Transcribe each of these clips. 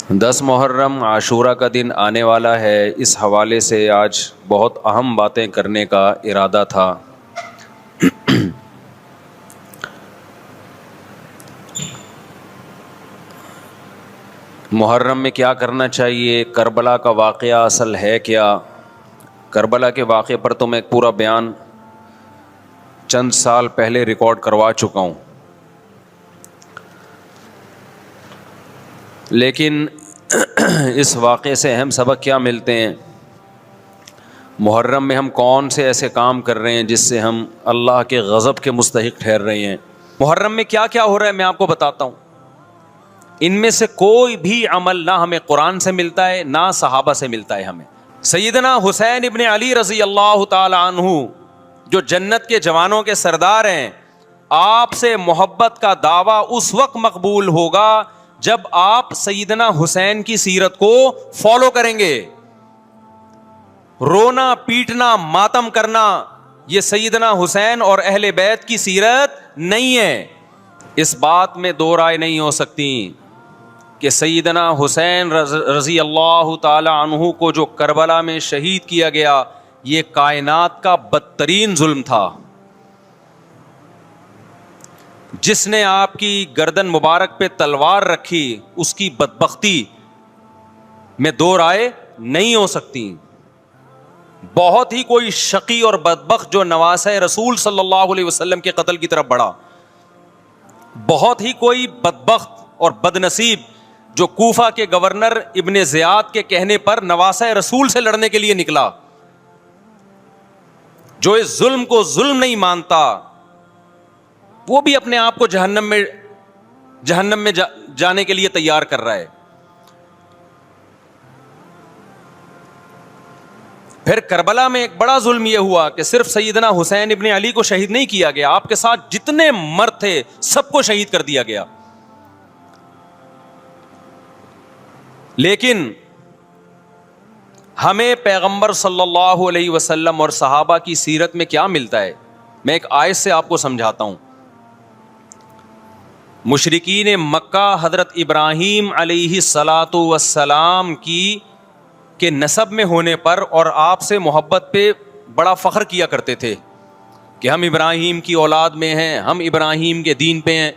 10 محرم عاشورہ کا دن آنے والا ہے۔ اس حوالے سے آج بہت اہم باتیں کرنے کا ارادہ تھا۔ محرم میں کیا کرنا چاہیے، کربلا کا واقعہ اصل ہے کیا؟ کربلا کے واقعے پر تو میں ایک پورا بیان چند سال پہلے ریکارڈ کروا چکا ہوں، لیکن اس واقعے سے اہم سبق کیا ملتے ہیں؟ محرم میں ہم کون سے ایسے کام کر رہے ہیں جس سے ہم اللہ کے غضب کے مستحق ٹھہر رہے ہیں؟ محرم میں کیا کیا ہو رہا ہے میں آپ کو بتاتا ہوں۔ ان میں سے کوئی بھی عمل نہ ہمیں قرآن سے ملتا ہے نہ صحابہ سے ملتا ہے۔ ہمیں سیدنا حسین ابن علی رضی اللہ تعالی عنہ جو جنت کے جوانوں کے سردار ہیں، آپ سے محبت کا دعویٰ اس وقت مقبول ہوگا جب آپ سیدنا حسین کی سیرت کو فالو کریں گے۔ رونا پیٹنا ماتم کرنا یہ سیدنا حسین اور اہل بیت کی سیرت نہیں ہے۔ اس بات میں دو رائے نہیں ہو سکتی کہ سیدنا حسین رضی اللہ تعالی عنہ کو جو کربلا میں شہید کیا گیا یہ کائنات کا بدترین ظلم تھا۔ جس نے آپ کی گردن مبارک پہ تلوار رکھی اس کی بدبختی میں دو رائے نہیں ہو سکتی۔ بہت ہی کوئی شقی اور بدبخت جو نواسہ رسول صلی اللہ علیہ وسلم کے قتل کی طرف بڑھا، بہت ہی کوئی بدبخت اور بدنصیب جو کوفہ کے گورنر ابن زیاد کے کہنے پر نواسہ رسول سے لڑنے کے لیے نکلا، جو اس ظلم کو ظلم نہیں مانتا، وہ بھی اپنے آپ کو جہنم میں جانے کے لیے تیار کر رہا ہے۔ پھر کربلا میں ایک بڑا ظلم یہ ہوا کہ صرف سیدنا حسین ابن علی کو شہید نہیں کیا گیا، آپ کے ساتھ جتنے مرد تھے سب کو شہید کر دیا گیا۔ لیکن ہمیں پیغمبر صلی اللہ علیہ وسلم اور صحابہ کی سیرت میں کیا ملتا ہے؟ میں ایک آیت سے آپ کو سمجھاتا ہوں۔ مشرکین مکہ حضرت ابراہیم علیہ الصلاۃ والسلام کے نسب میں ہونے پر اور آپ سے محبت پہ بڑا فخر کیا کرتے تھے کہ ہم ابراہیم کی اولاد میں ہیں، ہم ابراہیم کے دین پہ ہیں۔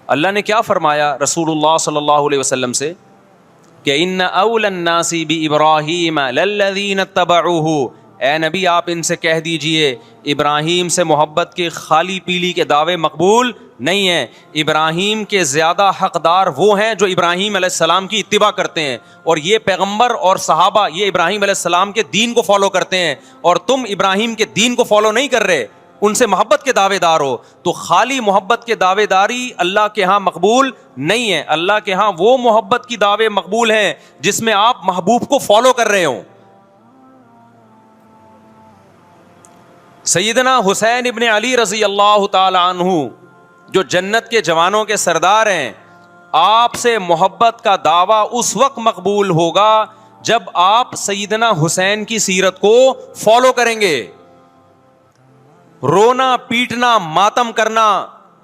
اللہ نے کیا فرمایا رسول اللہ صلی اللہ علیہ وسلم سے کہ ان اول الناس بابراہیم للذین اتبعوہ، اے نبی آپ ان سے کہہ دیجئے ابراہیم سے محبت کے خالی پیلی کے دعوے مقبول نہیں ہیں۔ ابراہیم کے زیادہ حقدار وہ ہیں جو ابراہیم علیہ السلام کی اتباع کرتے ہیں، اور یہ پیغمبر اور صحابہ یہ ابراہیم علیہ السلام کے دین کو فالو کرتے ہیں، اور تم ابراہیم کے دین کو فالو نہیں کر رہے، ان سے محبت کے دعوے دار ہو۔ تو خالی محبت کے دعوے داری اللہ کے ہاں مقبول نہیں ہے۔ اللہ کے ہاں وہ محبت کی دعوے مقبول ہیں جس میں آپ محبوب کو فالو کر رہے ہوں۔ سیدنا حسین ابن علی رضی اللہ تعالی عنہ جو جنت کے جوانوں کے سردار ہیں، آپ سے محبت کا دعویٰ اس وقت مقبول ہوگا جب آپ سیدنا حسین کی سیرت کو فالو کریں گے۔ رونا پیٹنا ماتم کرنا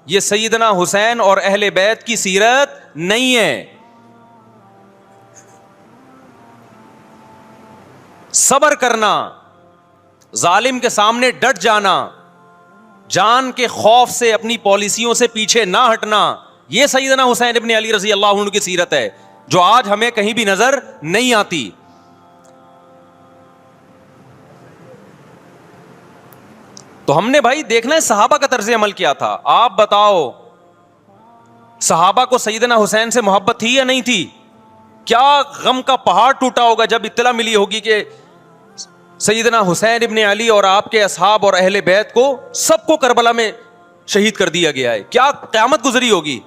یہ سیدنا حسین اور اہل بیت کی سیرت نہیں ہے۔ صبر کرنا، ظالم کے سامنے ڈٹ جانا، جان کے خوف سے اپنی پالیسیوں سے پیچھے نہ ہٹنا، یہ سیدنا حسین ابن علی رضی اللہ عنہ کی سیرت ہے جو آج ہمیں کہیں بھی نظر نہیں آتی۔ تو ہم نے بھائی دیکھنا ہے صحابہ کا طرز عمل کیا تھا۔ آپ بتاؤ صحابہ کو سیدنا حسین سے محبت تھی یا نہیں تھی؟ کیا غم کا پہاڑ ٹوٹا ہوگا جب اطلاع ملی ہوگی کہ سیدنا حسین ابن علی اور آپ کے اصحاب اور اہل بیت کو سب کو کربلا میں شہید کر دیا گیا ہے۔ کیا قیامت گزری ہوگی۔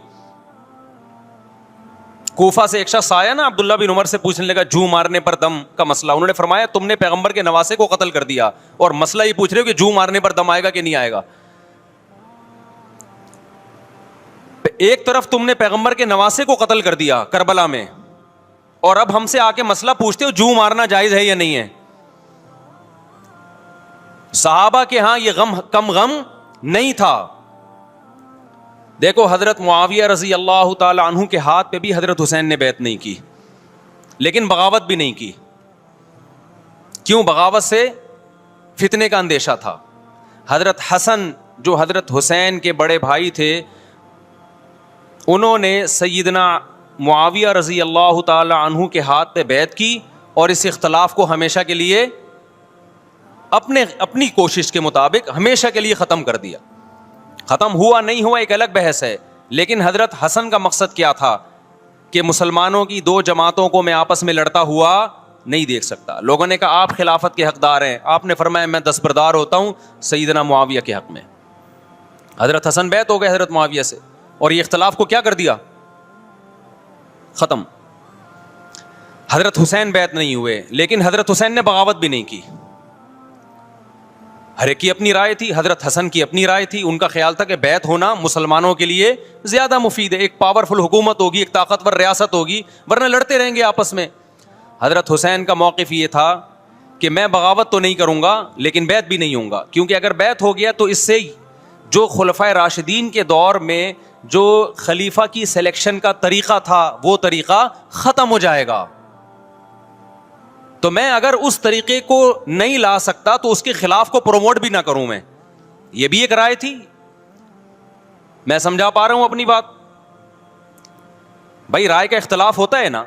کوفہ سے ایک شخص آیا نا عبداللہ بن عمر سے پوچھنے لگا جو مارنے پر دم کا مسئلہ، انہوں نے فرمایا تم نے پیغمبر کے نواسے کو قتل کر دیا اور مسئلہ یہ پوچھ رہے ہو کہ جو مارنے پر دم آئے گا کہ نہیں آئے گا۔ ایک طرف تم نے پیغمبر کے نواسے کو قتل کر دیا کربلا میں، اور اب ہم سے آ کے مسئلہ پوچھتے ہو جو مارنا جائز ہے یا نہیں ہے۔ صحابہ کے ہاں یہ غم کم غم نہیں تھا۔ دیکھو حضرت معاویہ رضی اللہ تعالی عنہ کے ہاتھ پہ بھی حضرت حسین نے بیعت نہیں کی، لیکن بغاوت بھی نہیں کی. کیوں؟ بغاوت سے فتنے کا اندیشہ تھا. حضرت حسن جو حضرت حسین کے بڑے بھائی تھے، انہوں نے سیدنا معاویہ رضی اللہ تعالی عنہ کے ہاتھ پہ بیعت کی اور اس اختلاف کو ہمیشہ کے لیے اپنی کوشش کے مطابق ہمیشہ کے لیے ختم کر دیا. ختم ہوا نہیں ہوا ایک الگ بحث ہے، لیکن حضرت حسن کا مقصد کیا تھا کہ مسلمانوں کی دو جماعتوں کو میں آپس میں لڑتا ہوا نہیں دیکھ سکتا. لوگوں نے کہا آپ خلافت کے حقدار ہیں، آپ نے فرمایا میں دستبردار ہوتا ہوں سیدنا معاویہ کے حق میں. حضرت حسن بیعت ہو گئے حضرت معاویہ سے، اور یہ اختلاف کو کیا کر دیا؟ ختم. حضرت حسین بیعت نہیں ہوئے، لیکن حضرت حسین نے بغاوت بھی نہیں کی. ہر ایک کی اپنی رائے تھی. حضرت حسن کی اپنی رائے تھی، ان کا خیال تھا کہ بیعت ہونا مسلمانوں کے لیے زیادہ مفید ہے، ایک پاورفل حکومت ہوگی، ایک طاقتور ریاست ہوگی، ورنہ لڑتے رہیں گے آپس میں. حضرت حسین کا موقف یہ تھا کہ میں بغاوت تو نہیں کروں گا لیکن بیعت بھی نہیں ہوں گا، کیونکہ اگر بیعت ہو گیا تو اس سے جو خلفائے راشدین کے دور میں جو خلیفہ کی سلیکشن کا طریقہ تھا وہ طریقہ ختم ہو جائے گا. تو میں اگر اس طریقے کو نہیں لا سکتا تو اس کے خلاف کو پروموٹ بھی نہ کروں میں. یہ بھی ایک رائے تھی. میں سمجھا پا رہا ہوں اپنی بات؟ بھائی رائے کا اختلاف ہوتا ہے نا.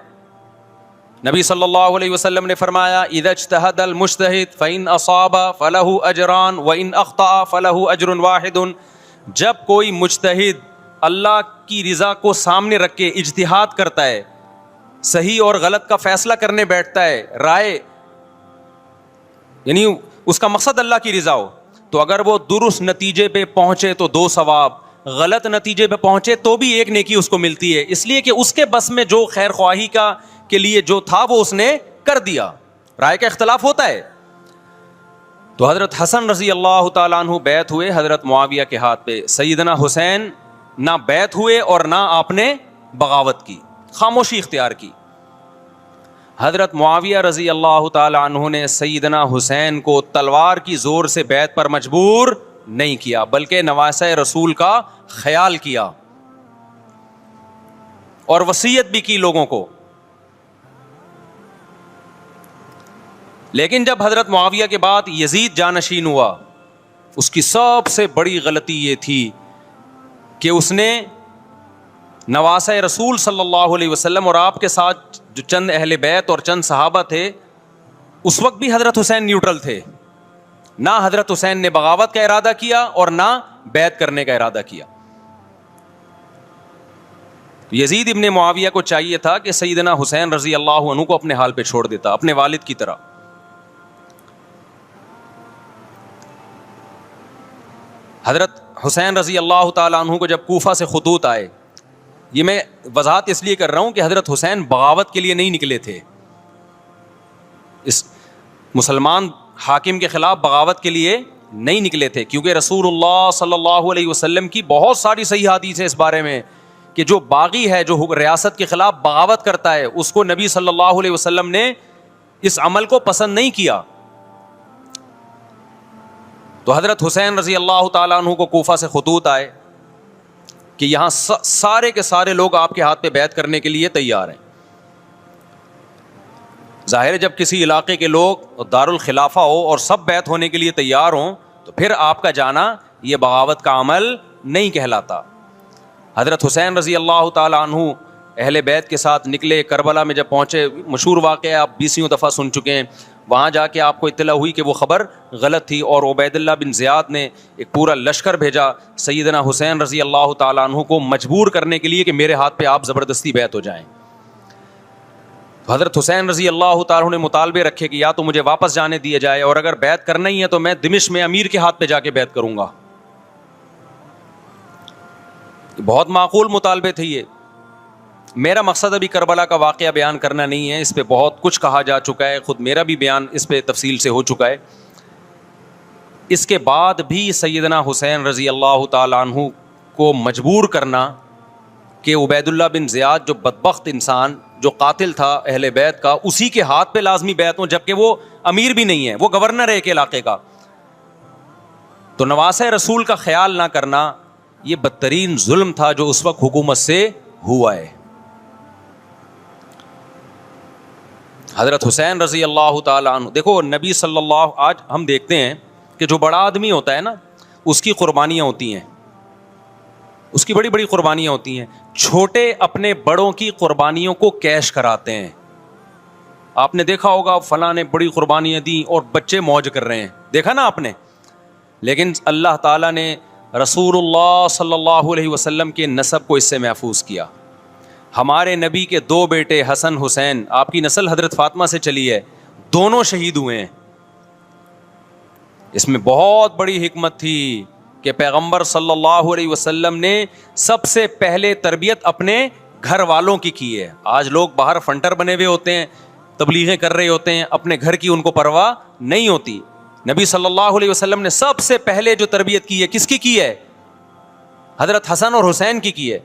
نبی صلی اللہ علیہ وسلم نے فرمایا اذا اجتہد المجتہد فإن اصاب فلہ اجران وإن اخطأ فلہ اجر واحد. جب کوئی مجتہد اللہ کی رضا کو سامنے رکھ کے اجتہاد کرتا ہے، صحیح اور غلط کا فیصلہ کرنے بیٹھتا ہے، رائے یعنی اس کا مقصد اللہ کی رضا ہو، تو اگر وہ درست نتیجے پہ پہنچے تو 2 ثواب، غلط نتیجے پہ پہنچے تو بھی 1 نیکی اس کو ملتی ہے، اس لیے کہ اس کے بس میں جو خیر خواہی کا کے لیے جو تھا وہ اس نے کر دیا. رائے کا اختلاف ہوتا ہے. تو حضرت حسن رضی اللہ تعالیٰ عنہ بیعت ہوئے حضرت معاویہ کے ہاتھ پہ. سیدنا حسین نہ بیعت ہوئے اور نہ آپ نے بغاوت کی، خاموشی اختیار کی. حضرت معاویہ رضی اللہ تعالی عنہ نے سیدنا حسین کو تلوار کی زور سے بیعت پر مجبور نہیں کیا، بلکہ نواسہ رسول کا خیال کیا اور وصیت بھی کی لوگوں کو. لیکن جب حضرت معاویہ کے بعد یزید جانشین ہوا، اس کی سب سے بڑی غلطی یہ تھی کہ اس نے نواسہ رسول صلی اللہ علیہ وسلم اور آپ کے ساتھ جو چند اہل بیت اور چند صحابہ تھے، اس وقت بھی حضرت حسین نیوٹرل تھے. نہ حضرت حسین نے بغاوت کا ارادہ کیا اور نہ بیعت کرنے کا ارادہ کیا. یزید ابن معاویہ کو چاہیے تھا کہ سیدنا حسین رضی اللہ عنہ کو اپنے حال پہ چھوڑ دیتا، اپنے والد کی طرح. حضرت حسین رضی اللہ تعالیٰ عنہ کو جب کوفہ سے خطوط آئے، یہ میں وضاحت اس لیے کر رہا ہوں کہ حضرت حسین بغاوت کے لیے نہیں نکلے تھے، اس مسلمان حاکم کے خلاف بغاوت کے لیے نہیں نکلے تھے، کیونکہ رسول اللہ صلی اللہ علیہ وسلم کی بہت ساری صحیح حدیث ہے اس بارے میں کہ جو باغی ہے، جو ریاست کے خلاف بغاوت کرتا ہے، اس کو نبی صلی اللہ علیہ وسلم نے اس عمل کو پسند نہیں کیا. تو حضرت حسین رضی اللہ تعالیٰ عنہ کو کوفہ سے خطوط آئے کہ یہاں سارے کے سارے لوگ آپ کے ہاتھ پہ بیعت کرنے کے لیے تیار ہیں. ظاہر ہے جب کسی علاقے کے لوگ دارالخلافہ ہو اور سب بیعت ہونے کے لیے تیار ہوں تو پھر آپ کا جانا یہ بغاوت کا عمل نہیں کہلاتا. حضرت حسین رضی اللہ تعالیٰ عنہ اہل بیت کے ساتھ نکلے. کربلا میں جب پہنچے، مشہور واقعہ آپ 20 دفعہ سن چکے ہیں، وہاں جا کے آپ کو اطلاع ہوئی کہ وہ خبر غلط تھی اور عبید اللہ بن زیاد نے ایک پورا لشکر بھیجا سیدنا حسین رضی اللہ تعالیٰ عنہ کو مجبور کرنے کے لیے کہ میرے ہاتھ پہ آپ زبردستی بیعت ہو جائیں. حضرت حسین رضی اللہ تعالیٰ عنہ نے مطالبے رکھے کہ یا تو مجھے واپس جانے دیا جائے، اور اگر بیعت کرنا ہی ہے تو میں دمشق میں امیر کے ہاتھ پہ جا کے بیعت کروں گا. بہت معقول مطالبے تھے یہ. میرا مقصد ابھی کربلا کا واقعہ بیان کرنا نہیں ہے، اس پہ بہت کچھ کہا جا چکا ہے، خود میرا بھی بیان اس پہ تفصیل سے ہو چکا ہے. اس کے بعد بھی سیدنا حسین رضی اللہ تعالیٰ عنہ کو مجبور کرنا کہ عبید اللہ بن زیاد جو بدبخت انسان جو قاتل تھا اہل بیت کا، اسی کے ہاتھ پہ لازمی بیعت ہوں، جبکہ وہ امیر بھی نہیں ہے، وہ گورنر ہے ایک علاقے کا. تو نواسہ رسول کا خیال نہ کرنا یہ بدترین ظلم تھا جو اس وقت حکومت سے ہوا ہے. حضرت حسین رضی اللہ تعالیٰ عنہ, دیکھو نبی صلی اللہ, آج ہم دیکھتے ہیں کہ جو بڑا آدمی ہوتا ہے نا, اس کی قربانیاں ہوتی ہیں, اس کی بڑی بڑی قربانیاں ہوتی ہیں. چھوٹے اپنے بڑوں کی قربانیوں کو کیش کراتے ہیں. آپ نے دیکھا ہوگا فلاں نے بڑی قربانیاں دیں اور بچے موج کر رہے ہیں, دیکھا نا آپ نے. لیکن اللہ تعالیٰ نے رسول اللہ صلی اللہ علیہ وسلم کے نسب کو اس سے محفوظ کیا. ہمارے نبی کے 2 بیٹے حسن حسین, آپ کی نسل حضرت فاطمہ سے چلی ہے, دونوں شہید ہوئے ہیں. اس میں بہت بڑی حکمت تھی کہ پیغمبر صلی اللہ علیہ وسلم نے سب سے پہلے تربیت اپنے گھر والوں کی ہے. آج لوگ باہر فنٹر بنے ہوئے ہوتے ہیں, تبلیغیں کر رہے ہوتے ہیں, اپنے گھر کی ان کو پرواہ نہیں ہوتی. نبی صلی اللہ علیہ وسلم نے سب سے پہلے جو تربیت کی ہے, کس کی ہے؟ حضرت حسن اور حسین کی ہے.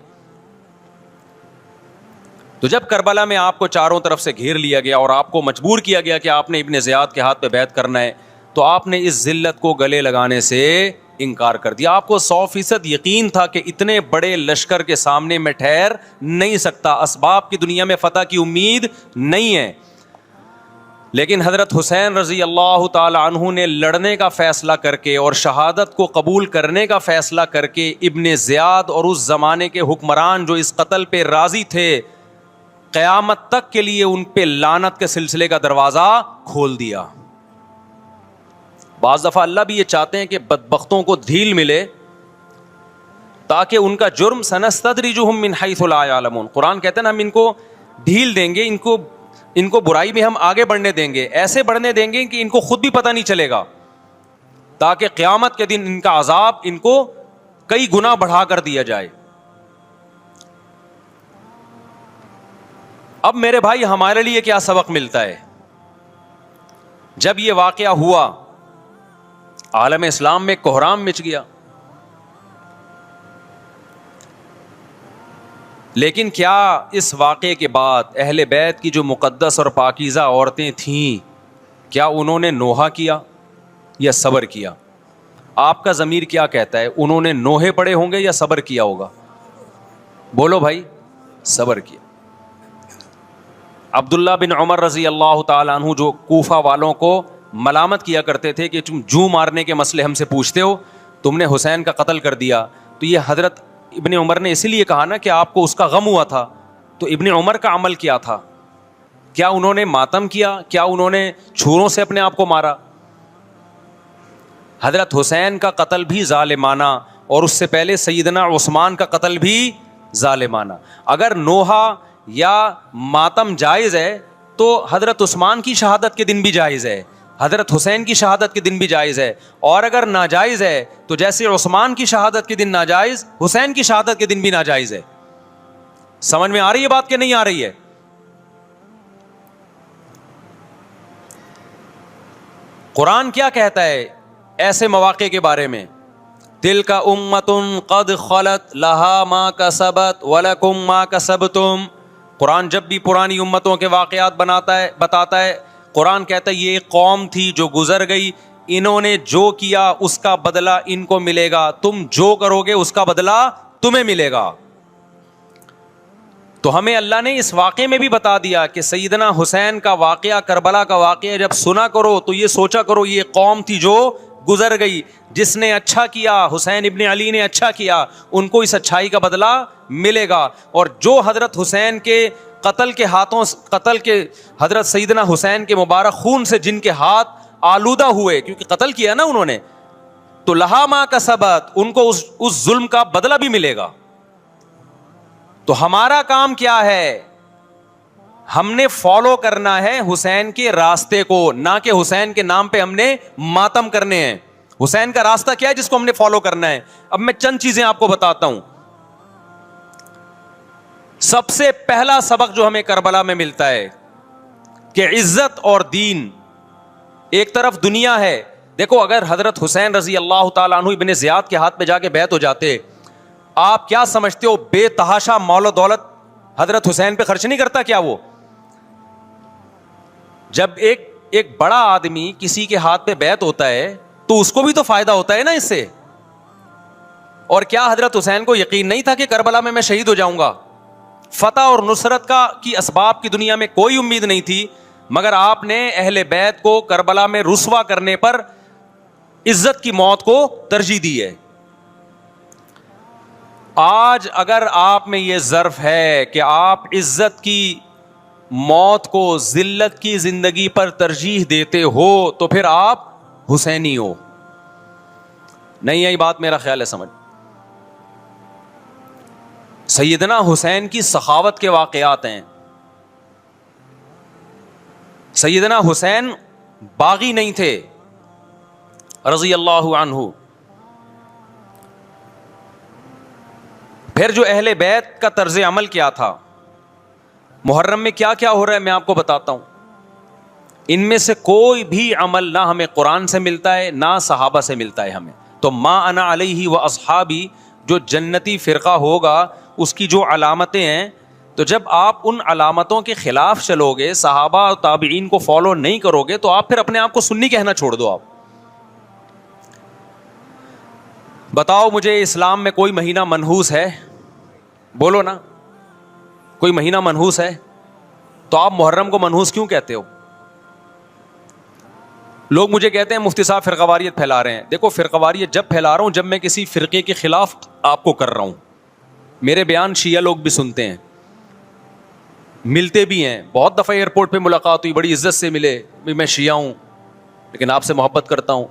تو جب کربلا میں آپ کو چاروں طرف سے گھیر لیا گیا اور آپ کو مجبور کیا گیا کہ آپ نے ابن زیاد کے ہاتھ پہ بیعت کرنا ہے, تو آپ نے اس ذلت کو گلے لگانے سے انکار کر دیا. آپ کو 100% یقین تھا کہ اتنے بڑے لشکر کے سامنے میں ٹھہر نہیں سکتا, اسباب کی دنیا میں فتح کی امید نہیں ہے. لیکن حضرت حسین رضی اللہ تعالی عنہ نے لڑنے کا فیصلہ کر کے اور شہادت کو قبول کرنے کا فیصلہ کر کے ابن زیاد اور اس زمانے کے حکمران جو اس قتل پہ راضی تھے, قیامت تک کے لیے ان پہ لعنت کے سلسلے کا دروازہ کھول دیا. بعض دفعہ اللہ بھی یہ چاہتے ہیں کہ بدبختوں کو ڈھیل ملے تاکہ ان کا جرم سنستدرجہم من حیث لا یعلمون. قرآن کہتے ہیں نا ہم ان کو ڈھیل دیں گے, ان کو برائی میں ہم آگے بڑھنے دیں گے, ایسے بڑھنے دیں گے کہ ان کو خود بھی پتہ نہیں چلے گا, تاکہ قیامت کے دن ان کا عذاب ان کو کئی گنا بڑھا کر دیا جائے. اب میرے بھائی ہمارے لیے کیا سبق ملتا ہے؟ جب یہ واقعہ ہوا عالم اسلام میں کوہرام مچ گیا, لیکن کیا اس واقعے کے بعد اہل بیت کی جو مقدس اور پاکیزہ عورتیں تھیں, کیا انہوں نے نوحہ کیا یا صبر کیا؟ آپ کا ضمیر کیا کہتا ہے, انہوں نے نوحے پڑے ہوں گے یا صبر کیا ہوگا؟ بولو بھائی, صبر کیا. عبداللہ بن عمر رضی اللہ تعالیٰ عنہ جو کوفہ والوں کو ملامت کیا کرتے تھے کہ تم جو مارنے کے مسئلے ہم سے پوچھتے ہو, تم نے حسین کا قتل کر دیا, تو یہ حضرت ابن عمر نے اسی لیے کہا نا کہ آپ کو اس کا غم ہوا تھا. تو ابن عمر کا عمل کیا تھا؟ کیا انہوں نے ماتم کیا؟ کیا انہوں نے چھروں سے اپنے آپ کو مارا؟ حضرت حسین کا قتل بھی ظالمانہ, اور اس سے پہلے سیدنا عثمان کا قتل بھی ظالمانہ. اگر نوحہ یا ماتم جائز ہے تو حضرت عثمان کی شہادت کے دن بھی جائز ہے, حضرت حسین کی شہادت کے دن بھی جائز ہے. اور اگر ناجائز ہے تو جیسے عثمان کی شہادت کے دن ناجائز, حسین کی شہادت کے دن بھی ناجائز ہے. سمجھ میں آ رہی ہے بات کہ نہیں آ رہی ہے؟ قرآن کیا کہتا ہے ایسے مواقع کے بارے میں؟ تلک امۃ قد خلت لہا ما کسبت ولکم ما کسبتم. قرآن جب بھی پرانی امتوں کے واقعات بتاتا ہے, قرآن کہتا ہے یہ ایک قوم تھی جو گزر گئی, انہوں نے جو کیا اس کا بدلہ ان کو ملے گا, تم جو کرو گے اس کا بدلہ تمہیں ملے گا. تو ہمیں اللہ نے اس واقعے میں بھی بتا دیا کہ سیدنا حسین کا واقعہ, کربلا کا واقعہ جب سنا کرو تو یہ سوچا کرو یہ قوم تھی جو گزر گئی, جس نے اچھا کیا, حسین ابن علی نے اچھا کیا, ان کو اس اچھائی کا بدلہ ملے گا. اور جو حضرت حسین کے قتل کے حضرت سیدنا حسین کے مبارک خون سے جن کے ہاتھ آلودہ ہوئے, کیونکہ قتل کیا نا انہوں نے, تو لہا ما کسبت, ان کو اس ظلم کا بدلہ بھی ملے گا. تو ہمارا کام کیا ہے؟ ہم نے فالو کرنا ہے حسین کے راستے کو, نہ کہ حسین کے نام پہ ہم نے ماتم کرنے ہیں. حسین کا راستہ کیا ہے جس کو ہم نے فالو کرنا ہے؟ اب میں چند چیزیں آپ کو بتاتا ہوں. سب سے پہلا سبق جو ہمیں کربلا میں ملتا ہے کہ عزت اور دین, ایک طرف دنیا ہے. دیکھو اگر حضرت حسین رضی اللہ تعالیٰ عنہ ابن زیاد کے ہاتھ پہ جا کے بیعت ہو جاتے, آپ کیا سمجھتے ہو بے تحاشا مال و دولت حضرت حسین پہ خرچ نہیں کرتا کیا وہ؟ جب ایک بڑا آدمی کسی کے ہاتھ پہ بیعت ہوتا ہے تو اس کو بھی تو فائدہ ہوتا ہے نا اس سے. اور کیا حضرت حسین کو یقین نہیں تھا کہ کربلا میں شہید ہو جاؤں گا؟ فتح اور نصرت کی اسباب کی دنیا میں کوئی امید نہیں تھی، مگر آپ نے اہل بیت کو کربلا میں رسوا کرنے پر عزت کی موت کو ترجیح دی ہے۔ آج اگر آپ میں یہ ظرف ہے کہ آپ عزت کی موت کو ذلت کی زندگی پر ترجیح دیتے ہو تو پھر آپ حسینی ہو۔ نہیں آئی بات؟ میرا خیال ہے سمجھ۔ سیدنا حسین کی سخاوت کے واقعات ہیں۔ سیدنا حسین باغی نہیں تھے رضی اللہ عنہ۔ پھر جو اہل بیت کا طرز عمل کیا تھا، محرم میں کیا کیا ہو رہا ہے میں آپ کو بتاتا ہوں۔ ان میں سے کوئی بھی عمل نہ ہمیں قرآن سے ملتا ہے نہ صحابہ سے ملتا ہے ہمیں۔ تو ما انا علیہ و اصحابی جو جنتی فرقہ ہوگا اس کی جو علامتیں ہیں، تو جب آپ ان علامتوں کے خلاف چلو گے، صحابہ اور تابعین کو فالو نہیں کرو گے، تو آپ پھر اپنے آپ کو سنی کہنا چھوڑ دو۔ آپ بتاؤ مجھے اسلام میں کوئی مہینہ منحوس ہے؟ بولو نا، کوئی مہینہ منحوس ہے؟ تو آپ محرم کو منحوس کیوں کہتے ہو؟ لوگ مجھے کہتے ہیں مفتی صاحب فرقہ واریت پھیلا رہے ہیں۔ دیکھو، فرقہ واریت جب پھیلا رہا ہوں جب میں کسی فرقے کے خلاف آپ کو کر رہا ہوں۔ میرے بیان شیعہ لوگ بھی سنتے ہیں، ملتے بھی ہیں، بہت دفعہ ایئرپورٹ پہ ملاقات ہوئی، بڑی عزت سے ملے، میں شیعہ ہوں لیکن آپ سے محبت کرتا ہوں۔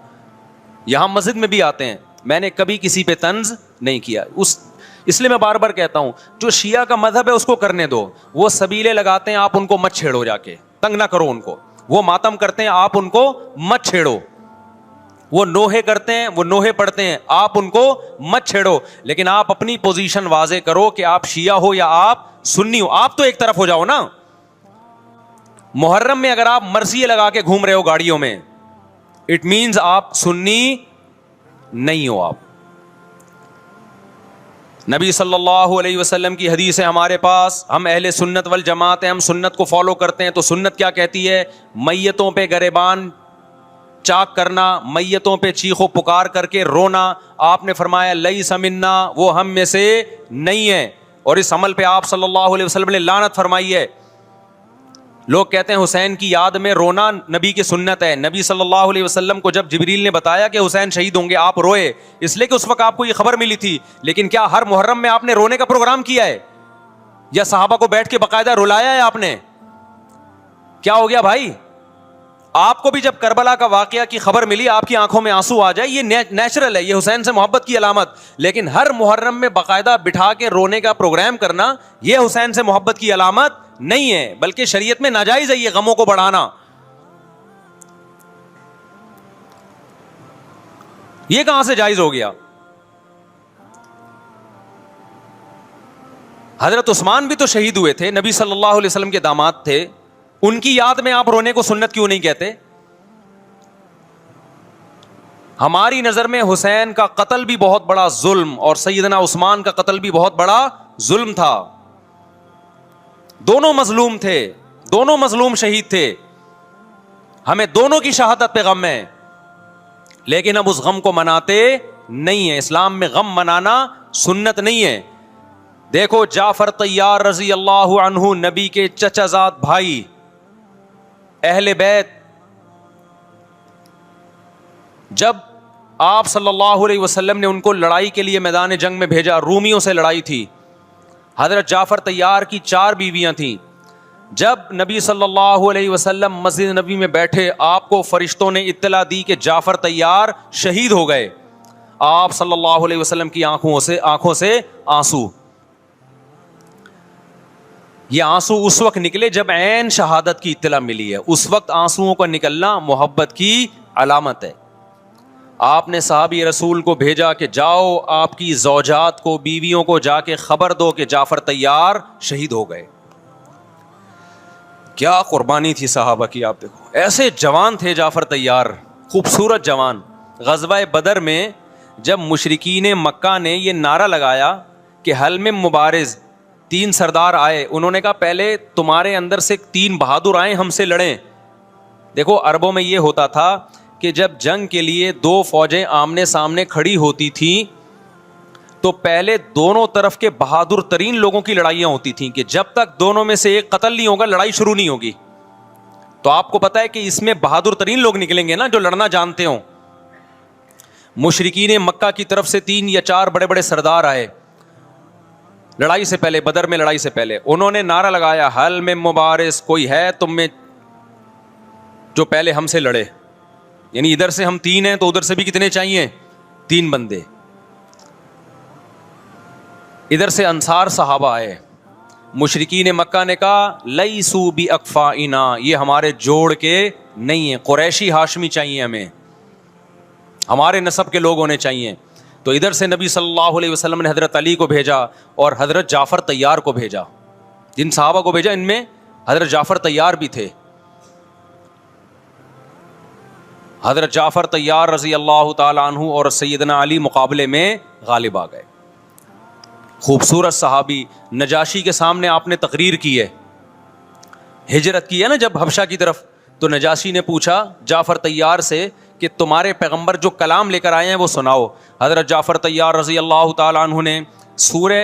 یہاں مسجد میں بھی آتے ہیں، میں نے کبھی کسی پہ طنز نہیں کیا۔ اس لیے میں بار بار کہتا ہوں جو شیعہ کا مذہب ہے اس کو کرنے دو، وہ سبیلے لگاتے ہیں، آپ ان کو مت چھیڑو، جا کے تنگ نہ کرو ان کو۔ وہ ماتم کرتے ہیں، آپ ان کو مت چھیڑو۔ وہ نوحے کرتے ہیں، وہ نوحے پڑھتے ہیں، آپ ان کو مت چھیڑو۔ لیکن آپ اپنی پوزیشن واضح کرو کہ آپ شیعہ ہو یا آپ سنی ہو، آپ تو ایک طرف ہو جاؤ نا۔ محرم میں اگر آپ مرثیے لگا کے گھوم رہے ہو گاڑیوں میں، اٹ مینز آپ سنی نہیں ہو۔ آپ نبی صلی اللہ علیہ وسلم کی حدیث ہے ہمارے پاس، ہم اہل سنت والجماعت ہیں، ہم سنت کو فالو کرتے ہیں۔ تو سنت کیا کہتی ہے؟ میتوں پہ گریبان چاک کرنا، میتوں پہ چیخ و پکار کر کے رونا۔ آپ نے فرمایا لیس منا، وہ ہم میں سے نہیں ہے، اور اس عمل پہ آپ صلی اللہ علیہ وسلم نے لعنت فرمائی ہے۔ لوگ کہتے ہیں حسین کی یاد میں رونا نبی کی سنت ہے۔ نبی صلی اللہ علیہ وسلم کو جب جبریل نے بتایا کہ حسین شہید ہوں گے، آپ روئے، اس لیے کہ اس وقت آپ کو یہ خبر ملی تھی۔ لیکن کیا ہر محرم میں آپ نے رونے کا پروگرام کیا ہے؟ یا صحابہ کو بیٹھ کے باقاعدہ رلایا ہے آپ نے؟ کیا ہو گیا بھائی؟ آپ کو بھی جب کربلا کا واقعہ کی خبر ملی آپ کی آنکھوں میں آنسو آ جائے، یہ نیچرل ہے، یہ حسین سے محبت کی علامت۔ لیکن ہر محرم میں باقاعدہ بٹھا کے رونے کا پروگرام کرنا یہ حسین سے محبت کی علامت نہیں ہے، بلکہ شریعت میں ناجائز ہے یہ غموں کو بڑھانا۔ یہ کہاں سے جائز ہو گیا؟ حضرت عثمان بھی تو شہید ہوئے تھے، نبی صلی اللہ علیہ وسلم کے داماد تھے، ان کی یاد میں آپ رونے کو سنت کیوں نہیں کہتے؟ ہماری نظر میں حسین کا قتل بھی بہت بڑا ظلم اور سیدنا عثمان کا قتل بھی بہت بڑا ظلم تھا۔ دونوں مظلوم تھے، دونوں مظلوم شہید تھے، ہمیں دونوں کی شہادت پہ غم ہے، لیکن اب اس غم کو مناتے نہیں ہیں۔ اسلام میں غم منانا سنت نہیں ہے۔ دیکھو جعفر طیار رضی اللہ عنہ، نبی کے چچا زاد بھائی، اہل بیت، جب آپ صلی اللہ علیہ وسلم نے ان کو لڑائی کے لیے میدان جنگ میں بھیجا، رومیوں سے لڑائی تھی، حضرت جعفر طیار کی 4 بیویاں تھیں۔ جب نبی صلی اللہ علیہ وسلم مسجد نبی میں بیٹھے، آپ کو فرشتوں نے اطلاع دی کہ جعفر طیار شہید ہو گئے۔ آپ صلی اللہ علیہ وسلم کی آنکھوں سے آنسو، یہ آنسو اس وقت نکلے جب عین شہادت کی اطلاع ملی ہے۔ اس وقت آنسوؤں کا نکلنا محبت کی علامت ہے۔ آپ نے صحابی رسول کو بھیجا کہ جاؤ آپ کی زوجات کو، بیویوں کو جا کے خبر دو کہ جعفر طیار شہید ہو گئے۔ کیا قربانی تھی صحابہ کی، آپ دیکھو، ایسے جوان تھے جعفر طیار، خوبصورت جوان۔ غزوہ بدر میں جب مشرکین مکہ نے یہ نعرہ لگایا کہ حل میں مبارز، 3 سردار آئے، انہوں نے کہا پہلے تمہارے اندر سے 3 بہادر آئیں ہم سے لڑیں۔ دیکھو عربوں میں یہ ہوتا تھا کہ جب جنگ کے لیے 2 فوجیں آمنے سامنے کھڑی ہوتی تھیں تو پہلے دونوں طرف کے بہادر ترین لوگوں کی لڑائیاں ہوتی تھیں کہ جب تک دونوں میں سے ایک قتل نہیں ہوگا لڑائی شروع نہیں ہوگی. تو آپ کو پتا ہے کہ اس میں بہادر ترین لوگ نکلیں گے نا جو لڑنا جانتے ہوں. مشرکین مکہ کی طرف سے 3 یا 4 بڑے بڑے سردار آئے لڑائی سے پہلے, بدر میں لڑائی سے پہلے. انہوں نے نعرہ لگایا, حل میں مبارز, کوئی ہے تم میں جو پہلے ہم سے لڑے. یعنی ادھر سے ہم 3 ہیں تو ادھر سے بھی کتنے چاہیے, 3 بندے. ادھر سے انصار صحابہ آئے. مشرکین مکہ نے کہا لیسو بی اکفائنا, یہ ہمارے جوڑ کے نہیں ہیں, قریشی ہاشمی چاہیے ہمیں, ہمارے نسب کے لوگ ہونے چاہیے. تو ادھر سے نبی صلی اللہ علیہ وسلم نے حضرت علی کو بھیجا اور حضرت جعفر طیار کو بھیجا. جن صحابہ کو بھیجا ان میں حضرت جعفر طیار بھی تھے. حضرت جعفر طیار رضی اللہ تعالی عنہ اور سیدنا علی مقابلے میں غالب آ گئے. خوبصورت صحابی, نجاشی کے سامنے آپ نے تقریر کی ہے, ہجرت کی ہے نا جب حبشہ کی طرف, تو نجاشی نے پوچھا جعفر طیار سے کہ تمہارے پیغمبر جو کلام لے کر آئے ہیں وہ سناؤ. حضرت جعفر طیار رضی اللہ تعالیٰ عنہ نے سورہ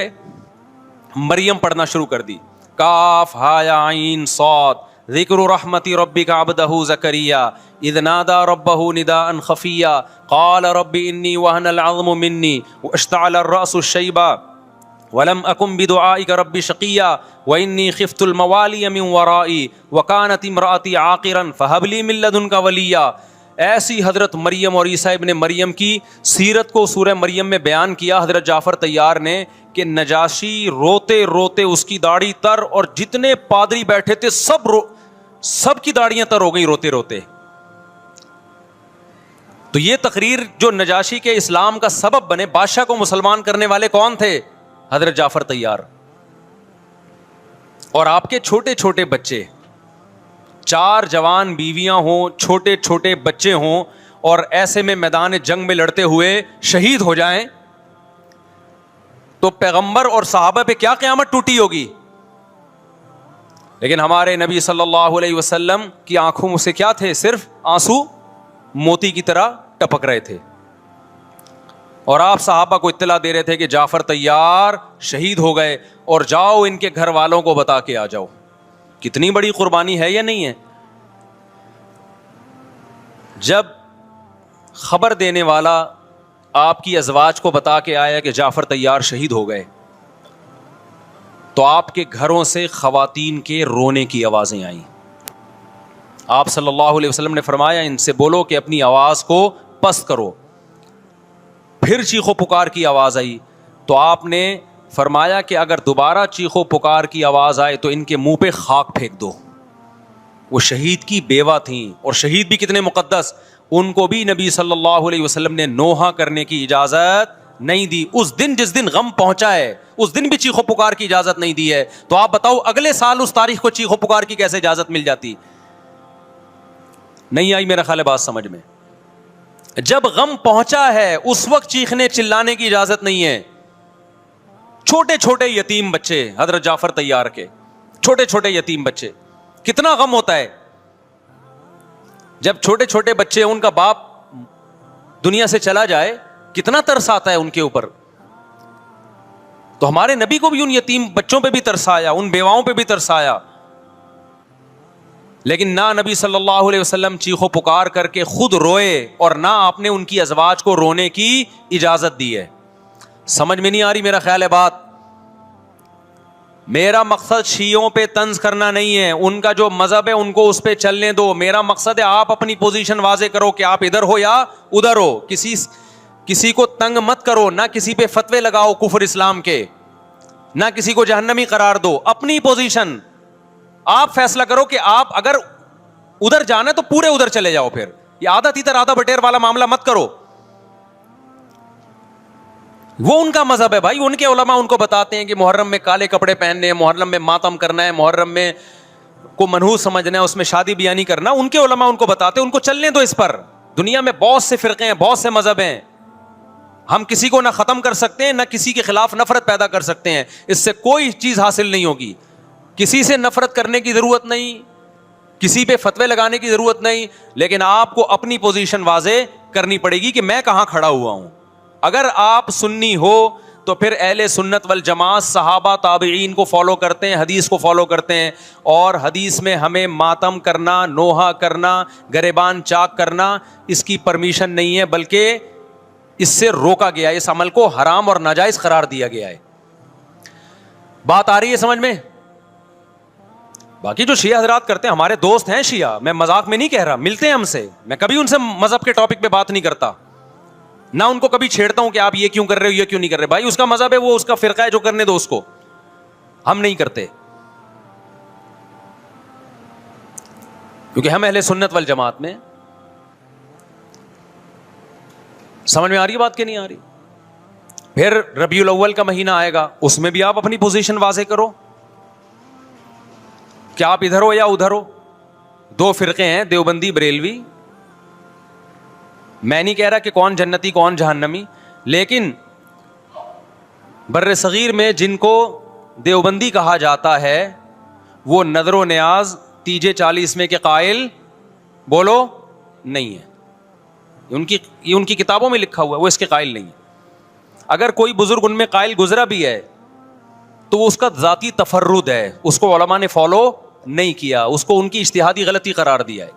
مریم پڑھنا شروع کر دی. کاف ہا یا عین صاد, ذکر رحمت ربک عبدہ زکریا اذ نادى ربه نداء خفیا قال رب انی وهن العظم منی واشتعل الرأس شیبا ولم اکن بدعائک رب شقیا وانی خفت الموالی من ورائي وكانت امرأتی عاقرا فهب لی من لدنک ولیا. ایسی حضرت مریم اور عیسیٰ ابن مریم کی سیرت کو سورہ مریم میں بیان کیا حضرت جعفر طیار نے کہ نجاشی روتے روتے, اس کی داڑھی تر, اور جتنے پادری بیٹھے تھے سب کی داڑیاں تر ہو گئی روتے روتے. تو یہ تقریر جو نجاشی کے اسلام کا سبب بنے, بادشاہ کو مسلمان کرنے والے کون تھے؟ حضرت جعفر طیار. اور آپ کے چھوٹے چھوٹے بچے, 4 جوان بیویاں ہوں, چھوٹے چھوٹے بچے ہوں, اور ایسے میں میدان جنگ میں لڑتے ہوئے شہید ہو جائیں تو پیغمبر اور صحابہ پہ کیا قیامت ٹوٹی ہوگی. لیکن ہمارے نبی صلی اللہ علیہ وسلم کی آنکھوں میں سے کیا تھے؟ صرف آنسو موتی کی طرح ٹپک رہے تھے. اور آپ صحابہ کو اطلاع دے رہے تھے کہ جعفر طیار شہید ہو گئے اور جاؤ ان کے گھر والوں کو بتا کے آ جاؤ. کتنی بڑی قربانی ہے یا نہیں ہے؟ جب خبر دینے والا آپ کی ازواج کو بتا کے آیا کہ جعفر طیار شہید ہو گئے تو آپ کے گھروں سے خواتین کے رونے کی آوازیں آئیں. آپ صلی اللہ علیہ وسلم نے فرمایا ان سے بولو کہ اپنی آواز کو پست کرو. پھر چیخو پکار کی آواز آئی تو آپ نے فرمایا کہ اگر دوبارہ چیخو پکار کی آواز آئے تو ان کے منہ پہ خاک پھینک دو. وہ شہید کی بیوہ تھیں, اور شہید بھی کتنے مقدس, ان کو بھی نبی صلی اللہ علیہ وسلم نے نوحہ کرنے کی اجازت نہیں دی. اس دن جس دن غم پہنچا ہے اس دن بھی چیخو پکار کی اجازت نہیں دی ہے. تو آپ بتاؤ اگلے سال اس تاریخ کو چیخو پکار کی کیسے اجازت مل جاتی؟ نہیں آئی میرا خیال ہے بات سمجھ میں. جب غم پہنچا ہے اس وقت چیخنے چلانے کی اجازت نہیں ہے. چھوٹے چھوٹے یتیم بچے, حضرت جعفر طیار کے چھوٹے چھوٹے یتیم بچے, کتنا غم ہوتا ہے جب چھوٹے چھوٹے بچے ان کا باپ دنیا سے چلا جائے, کتنا ترس آتا ہے ان کے اوپر. تو ہمارے نبی کو بھی ان یتیم بچوں پہ بھی ترس آیا, ان بیواؤں پہ بھی ترس آیا. لیکن نہ نبی صلی اللہ علیہ وسلم چیخو پکار کر کے خود روئے اور نہ آپ نے ان کی ازواج کو رونے کی اجازت دی ہے. سمجھ میں نہیں آ رہی میرا خیال ہے بات. میرا مقصد شیعوں پہ طنز کرنا نہیں ہے, ان کا جو مذہب ہے ان کو اس پہ چلنے دو. میرا مقصد ہے آپ اپنی پوزیشن واضح کرو کہ آپ ادھر ہو یا ادھر ہو. کسی کو تنگ مت کرو, نہ کسی پہ فتوے لگاؤ کفر اسلام کے, نہ کسی کو جہنمی قرار دو. اپنی پوزیشن آپ فیصلہ کرو کہ آپ اگر ادھر جانا ہے تو پورے ادھر چلے جاؤ. پھر یہ آدھا تیتر آدھا بٹیر والا معاملہ مت کرو. وہ ان کا مذہب ہے بھائی, ان کے علماء ان کو بتاتے ہیں کہ محرم میں کالے کپڑے پہننے ہیں, محرم میں ماتم کرنا ہے, محرم میں کو منحوس سمجھنا ہے, اس میں شادی بیاہ نہیں کرنا. ان کے علماء ان کو بتاتے ہیں, ان کو چلنے دو اس پر. دنیا میں بہت سے فرقے ہیں, بہت سے مذہب ہیں, ہم کسی کو نہ ختم کر سکتے ہیں نہ کسی کے خلاف نفرت پیدا کر سکتے ہیں. اس سے کوئی چیز حاصل نہیں ہوگی. کسی سے نفرت کرنے کی ضرورت نہیں, کسی پہ فتوے لگانے کی ضرورت نہیں, لیکن آپ کو اپنی پوزیشن واضح کرنی پڑے گی کہ میں کہاں کھڑا ہوا ہوں. اگر آپ سنی ہو تو پھر اہل سنت والجماعت صحابہ تابعین کو فالو کرتے ہیں, حدیث کو فالو کرتے ہیں, اور حدیث میں ہمیں ماتم کرنا, نوحہ کرنا, گریبان چاک کرنا اس کی پرمیشن نہیں ہے, بلکہ اس سے روکا گیا ہے, اس عمل کو حرام اور ناجائز قرار دیا گیا ہے. بات آ رہی ہے سمجھ میں؟ باقی جو شیعہ حضرات کرتے ہیں, ہمارے دوست ہیں شیعہ, میں مذاق میں نہیں کہہ رہا, ملتے ہیں ہم سے, میں کبھی ان سے مذہب کے ٹاپک پہ بات نہیں کرتا, نہ ان کو کبھی چھیڑتا ہوں کہ آپ یہ کیوں کر رہے ہو, یہ کیوں نہیں کر رہے. بھائی اس کا مذہب ہے, وہ اس کا فرقہ ہے, جو کرنے دو اس کو, ہم نہیں کرتے, کیونکہ ہم اہل سنت والجماعت میں. سمجھ میں آ رہی ہے بات کہ نہیں آ رہی؟ پھر ربیع الاول کا مہینہ آئے گا, اس میں بھی آپ اپنی پوزیشن واضح کرو کہ آپ ادھر ہو یا ادھر ہو. دو فرقے ہیں, دیوبندی بریلوی. میں نہیں کہہ رہا کہ کون جنتی کون جہنمی, لیکن بر صغیر میں جن کو دیوبندی کہا جاتا ہے وہ نظر و نیاز تیجے 40 میں کے قائل بولو نہیں ہے. یہ ان کی کتابوں میں لکھا ہوا ہے, وہ اس کے قائل نہیں ہے. اگر کوئی بزرگ ان میں قائل گزرا بھی ہے تو وہ اس کا ذاتی تفرد ہے, اس کو علماء نے فالو نہیں کیا, اس کو ان کی اجتہادی غلطی قرار دیا ہے.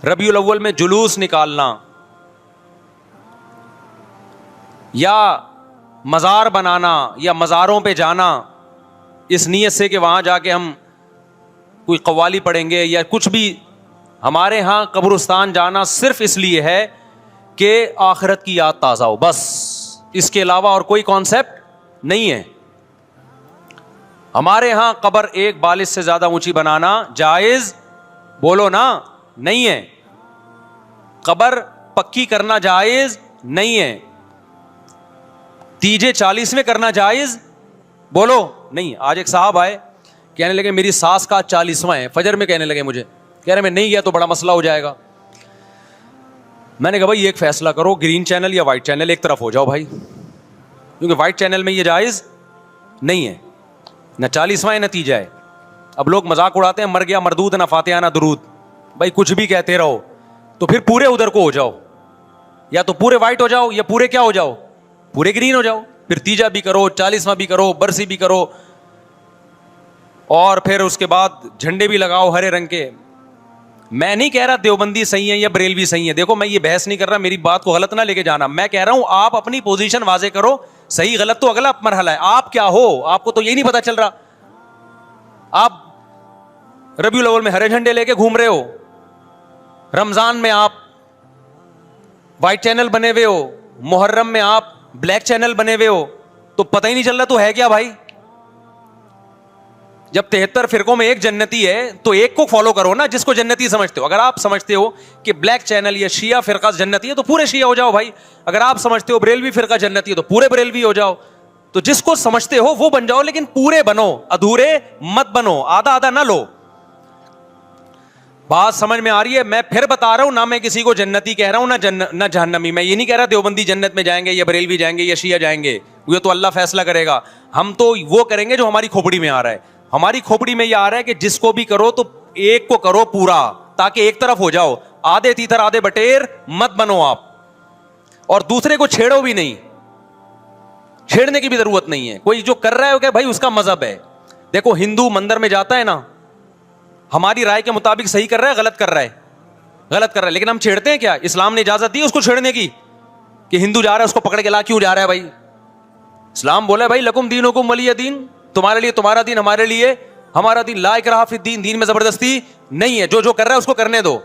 ربیع الاول میں جلوس نکالنا یا مزار بنانا یا مزاروں پہ جانا اس نیت سے کہ وہاں جا کے ہم کوئی قوالی پڑھیں گے یا کچھ بھی, ہمارے ہاں قبرستان جانا صرف اس لیے ہے کہ آخرت کی یاد تازہ ہو, بس. اس کے علاوہ اور کوئی کانسیپٹ نہیں ہے. ہمارے ہاں قبر ایک بالش سے زیادہ اونچی بنانا جائز بولو نا نہیں ہے. قبر پکی کرنا جائز نہیں ہے. تیجے 40 میں کرنا جائز بولو نہیں. آج ایک صاحب آئے, کہنے لگے میری ساس کا 40واں ہے, فجر میں کہنے لگے مجھے, کہہ رہے میں نہیں گیا تو بڑا مسئلہ ہو جائے گا. میں نے کہا بھائی ایک فیصلہ کرو, گرین چینل یا وائٹ چینل, ایک طرف ہو جاؤ بھائی, کیونکہ وائٹ چینل میں یہ جائز نہیں ہے, نہ 40واں ہے نتیجہ ہے. اب لوگ مذاق اڑاتے ہیں, مر گیا مردود نہ فاتحہ نہ درود. بھائی کچھ بھی کہتے رہو تو پھر پورے ادھر کو ہو جاؤ, یا تو پورے وائٹ ہو جاؤ یا پورے کیا ہو جاؤ, پورے گرین ہو جاؤ. پھر تیجا بھی کرو, 40واں بھی کرو, برسی بھی کرو, اور پھر اس کے بعد جھنڈے بھی لگاؤ ہرے رنگ کے. میں نہیں کہہ رہا دیوبندی صحیح ہے یا بریلوی صحیح ہے, دیکھو میں یہ بحث نہیں کر رہا, میری بات کو غلط نہ لے کے جانا. میں کہہ رہا ہوں آپ اپنی پوزیشن واضح کرو, صحیح غلط تو اگلا مرحلہ ہے. آپ کیا ہو, آپ کو تو یہی نہیں پتا چل رہا. آپ ربیع الاول میں ہرے جھنڈے لے کے گھوم رہے ہو, رمضان میں آپ وائٹ چینل بنے ہوئے ہو, محرم میں آپ بلیک چینل بنے ہوئے ہو, تو پتہ ہی نہیں چل رہا تو ہے کیا بھائی. جب 73 فرقوں میں ایک جنتی ہے تو ایک کو فالو کرو نا, جس کو جنتی سمجھتے ہو. اگر آپ سمجھتے ہو کہ بلیک چینل یا شیعہ فرقہ جنتی ہے تو پورے شیعہ ہو جاؤ بھائی. اگر آپ سمجھتے ہو بریلوی فرقہ جنتی ہے تو پورے بریلوی ہو جاؤ. تو جس کو سمجھتے ہو وہ بن جاؤ, لیکن پورے بنو, ادھورے مت بنو, آدھا آدھا نہ لو. بات سمجھ میں آ رہی ہے؟ میں پھر بتا رہا ہوں, نہ میں کسی کو جنتی کہہ رہا ہوں نہ جہنمی. میں یہ نہیں کہہ رہا دیوبندی جنت میں جائیں گے یا بریلوی جائیں گے یا شیعہ جائیں گے, یہ تو اللہ فیصلہ کرے گا. ہم تو وہ کریں گے جو ہماری کھوپڑی میں آ رہا ہے. ہماری کھوپڑی میں یہ آ رہا ہے کہ جس کو بھی کرو تو ایک کو کرو پورا, تاکہ ایک طرف ہو جاؤ. آدھے تیتر آدھے بٹیر مت بنو آپ, اور دوسرے کو چھیڑو بھی نہیں, چھیڑنے کی بھی ضرورت نہیں ہے. کوئی جو کر رہا ہے کہ بھائی اس کا مذہب ہے. دیکھو ہندو مندر میں جاتا ہے نا, ہماری رائے کے مطابق صحیح کر رہا ہے, غلط کر رہا ہے, غلط کر رہا ہے, لیکن ہم چھیڑتے ہیں کیا؟ اسلام نے اجازت دی اس کو چھیڑنے کی کہ ہندو جا رہا ہے اس کو پکڑ کے لا کیوں جا رہا ہے بھائی؟ اسلام بولا بھائی لکم دینکم ولی دین, تمہارے لیے تمہارا دین, ہمارے لیے ہمارا دین. لا اکراہ فی الدین, دین میں زبردستی نہیں ہے, جو کر رہا ہے اس کو کرنے دو.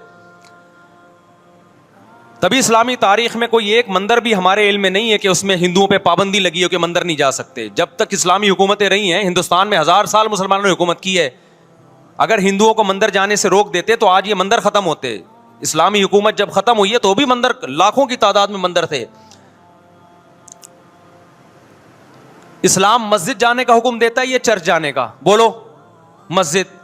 تبھی اسلامی تاریخ میں کوئی ایک مندر بھی ہمارے علم میں نہیں ہے کہ اس میں ہندوؤں پہ پابندی لگی ہو کہ مندر نہیں جا سکتے. جب تک اسلامی حکومتیں رہی ہیں, ہندوستان میں 1000 سال مسلمانوں نے حکومت کی ہے. اگر ہندوؤں کو مندر جانے سے روک دیتے تو آج یہ مندر ختم ہوتے. اسلامی حکومت جب ختم ہوئی ہے تو بھی مندر لاکھوں کی تعداد میں مندر تھے. اسلام مسجد جانے کا حکم دیتا ہے یا چرچ جانے کا؟ بولو. مسجد.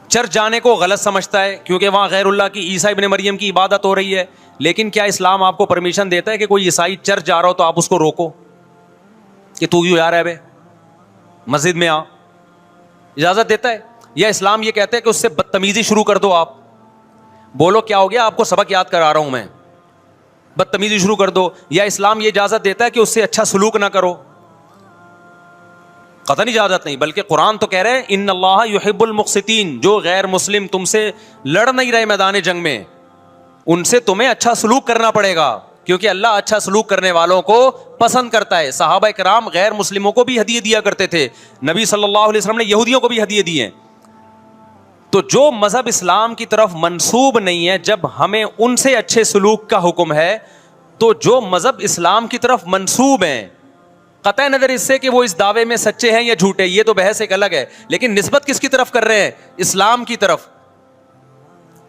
چرچ جانے کو غلط سمجھتا ہے کیونکہ وہاں غیر اللہ کی, عیسیٰ ابن مریم کی عبادت ہو رہی ہے. لیکن کیا اسلام آپ کو پرمیشن دیتا ہے کہ کوئی عیسائی چرچ جا رہا ہو تو آپ اس کو روکو کہ تو کیوں جا رہا ہے بے, مسجد میں آ؟ اجازت دیتا ہے؟ یا اسلام یہ کہتا ہے کہ اس سے بدتمیزی شروع کر دو آپ؟ بولو کیا ہو گیا؟ آپ کو سبق یاد کرا رہا ہوں میں. بدتمیزی شروع کر دو, یا اسلام یہ اجازت دیتا ہے کہ اس سے اچھا سلوک نہ کرو؟ قطعاً اجازت نہیں, بلکہ قرآن تو کہہ رہے ہیں ان اللہ یحب المقسطین, جو غیر مسلم تم سے لڑ نہیں رہے میدان جنگ میں, ان سے تمہیں اچھا سلوک کرنا پڑے گا, کیونکہ اللہ اچھا سلوک کرنے والوں کو پسند کرتا ہے. صحابہ کرام غیر مسلموں کو بھی ہدیے دیا کرتے تھے, نبی صلی اللہ علیہ وسلم نے یہودیوں کو بھی ہدیے دیے ہیں. تو جو مذہب اسلام کی طرف منسوب نہیں ہے, جب ہمیں ان سے اچھے سلوک کا حکم ہے, تو جو مذہب اسلام کی طرف منسوب ہیں, قطع نظر اس سے کہ وہ اس دعوے میں سچے ہیں یا جھوٹے, یہ تو بحث ایک الگ ہے, لیکن نسبت کس کی طرف کر رہے ہیں؟ اسلام کی طرف.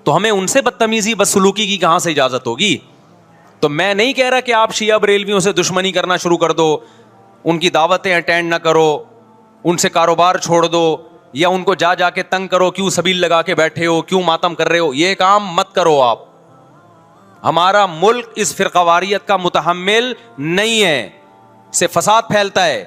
تو ہمیں ان سے بدتمیزی بدسلوکی کی کہاں سے اجازت ہوگی؟ تو میں نہیں کہہ رہا کہ آپ شیعہ بریلویوں سے دشمنی کرنا شروع کر دو, ان کی دعوتیں اٹینڈ نہ کرو, ان سے کاروبار چھوڑ دو, یا ان کو جا جا کے تنگ کرو, کیوں سبیل لگا کے بیٹھے ہو, کیوں ماتم کر رہے ہو, یہ کام مت کرو آپ. ہمارا ملک اس فرقہ واریت کا متحمل نہیں ہے, سے فساد پھیلتا ہے.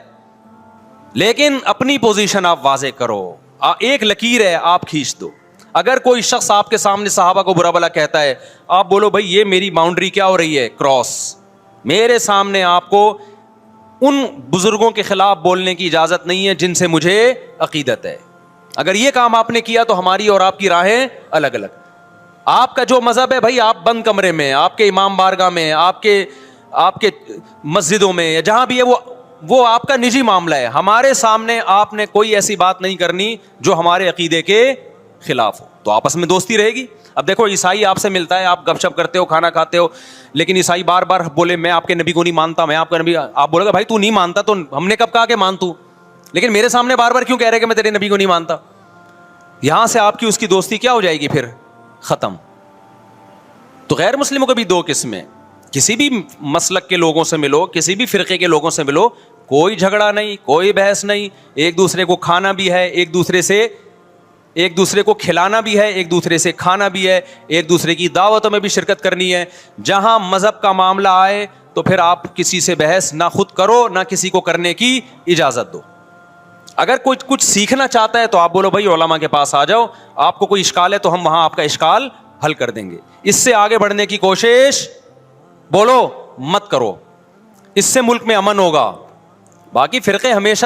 لیکن اپنی پوزیشن آپ واضح کرو, ایک لکیر ہے آپ کھینچ دو. اگر کوئی شخص آپ کے سامنے صحابہ کو برا بھلا کہتا ہے, آپ بولو بھائی یہ میری باؤنڈری کیا ہو رہی ہے, کراس. میرے سامنے آپ کو ان بزرگوں کے خلاف بولنے کی اجازت نہیں ہے جن سے مجھے عقیدت ہے. اگر یہ کام آپ نے کیا تو ہماری اور آپ کی راہیں الگ الگ. آپ کا جو مذہب ہے بھائی, آپ بند کمرے میں, آپ کے امام بارگاہ میں, آپ کے مسجدوں میں, یا جہاں بھی ہے, وہ آپ کا نجی معاملہ ہے. ہمارے سامنے آپ نے کوئی ایسی بات نہیں کرنی جو ہمارے عقیدے کے خلاف ہو, تو آپس میں دوستی رہے گی. اب دیکھو عیسائی آپ سے ملتا ہے, آپ گپ شپ کرتے ہو, کھانا کھاتے ہو, لیکن عیسائی بار بار بولے میں آپ کے نبی کو نہیں مانتا, میں آپ کا نبی, آپ بولے گا بھائی تو نہیں مانتا تو ہم نے کب کہا کہ مان تو, لیکن میرے سامنے بار بار کیوں کہہ رہے کہ میں تیرے نبی کو نہیں مانتا؟ یہاں سے آپ کی اس کی دوستی کیا ہو جائے گی پھر؟ ختم. تو غیر مسلموں کو بھی دو قسمیں, کسی بھی مسلک کے لوگوں سے ملو, کسی بھی فرقے کے لوگوں سے ملو, کوئی جھگڑا نہیں, کوئی بحث نہیں, ایک دوسرے کو کھانا بھی ہے, ایک دوسرے کو کھلانا بھی ہے, ایک دوسرے سے کھانا بھی ہے, ایک دوسرے کی دعوتوں میں بھی شرکت کرنی ہے. جہاں مذہب کا معاملہ آئے تو پھر آپ کسی سے بحث نہ خود کرو, نہ کسی کو کرنے کی اجازت دو. اگر کوئی کچھ سیکھنا چاہتا ہے تو آپ بولو بھائی علماء کے پاس آ جاؤ, آپ کو کوئی اشکال ہے تو ہم وہاں آپ کا اشکال حل کر دیں گے. اس سے آگے بڑھنے کی کوشش بولو مت کرو, اس سے ملک میں امن ہوگا. باقی فرقے ہمیشہ